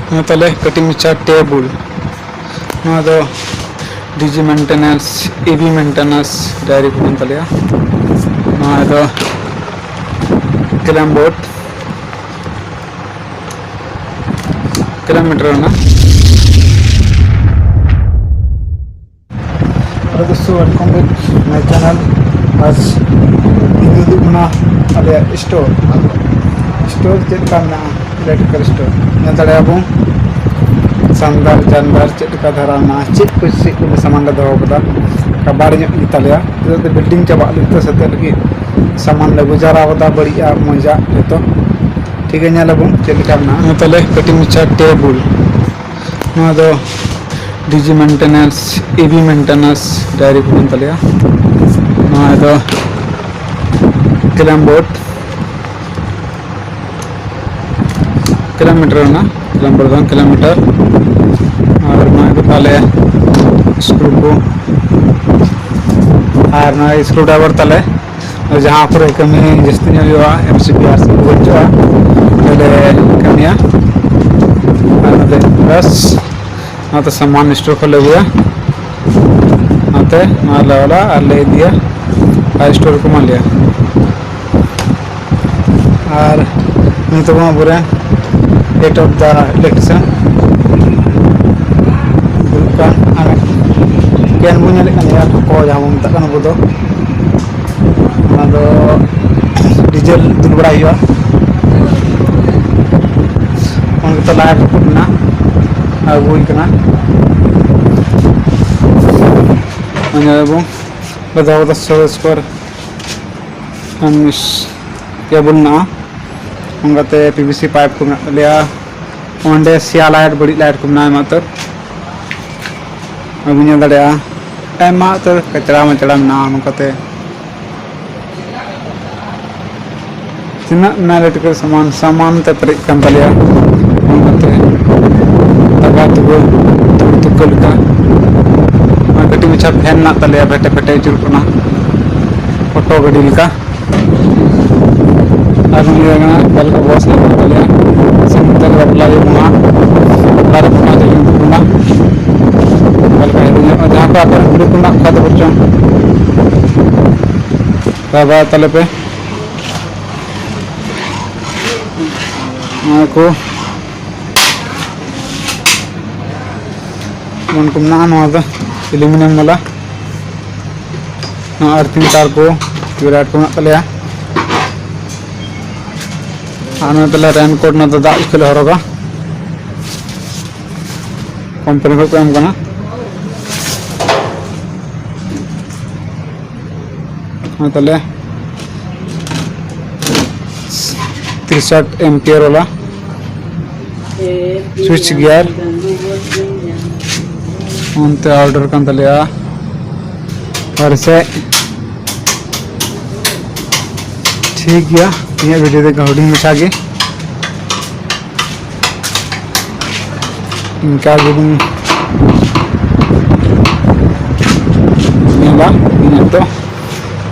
तले कटिंग चा table DG maintenance AB maintenance diary को तले कैलम बोर्ड किलोमीटर दोस्तों वेलकम बैक माय चैनल। आज अले स्टोर चेका इलेक्ट्रिकल स्टोर नबो शानदार जानदार चेका धारा चेक को सामान दो कबाड़ गया बिल्डिंग चाबा सत्य लगे सामान ले गुजारा बढ़िया मजा जो ठीक है नाबो चेका तले कटिंग चा table DG maintenance AB maintenance diary को तले कैलम बोर्ड किलोमीटर किलोमीटर और ताले स्क्रू को और स्क्रू ड्राइवर ताले जहाँ पर कमी जस्ती MCBR से बच्चा कमिया बस तो सामान स्टोर को ले गया वाला ले दिया स्टोर को मान लिया और तो पूरे head of the electrician can बो को जहाँ बो मत अब डीजल दुल बड़ा तो लाइट रखना अगुना पर केबल ना उनते PVC पाइप को लिया ओंडे सिया लाइट बड़ी लाइट को मना तो अब दाड़ा टाइम तो कचरा मचड़ा मना उनते तीना इलेक्ट्रिकल सामान ते पेरेज कान तलिया उनते दबा तुक कटी मचा फैन ना तलिया फेटे फेटे चुरकना ऑटो गाड़ी लिका बल का बॉस तलिया संतल बदला जहाँ पे आप खाद बच्चों दबा तले पे को एल्यूमिनियम वाला अर्थिंग तार को विराट को तलिया तले रेनकोट ना तो दाग के हरगा कंपनी को एम करना तले 63 एम्पियर वाला स्विच गियर उनते ऑर्डर कर तलिया और से ठीक गया ये वीडियो देख हुडिंग मचा गे इनका तो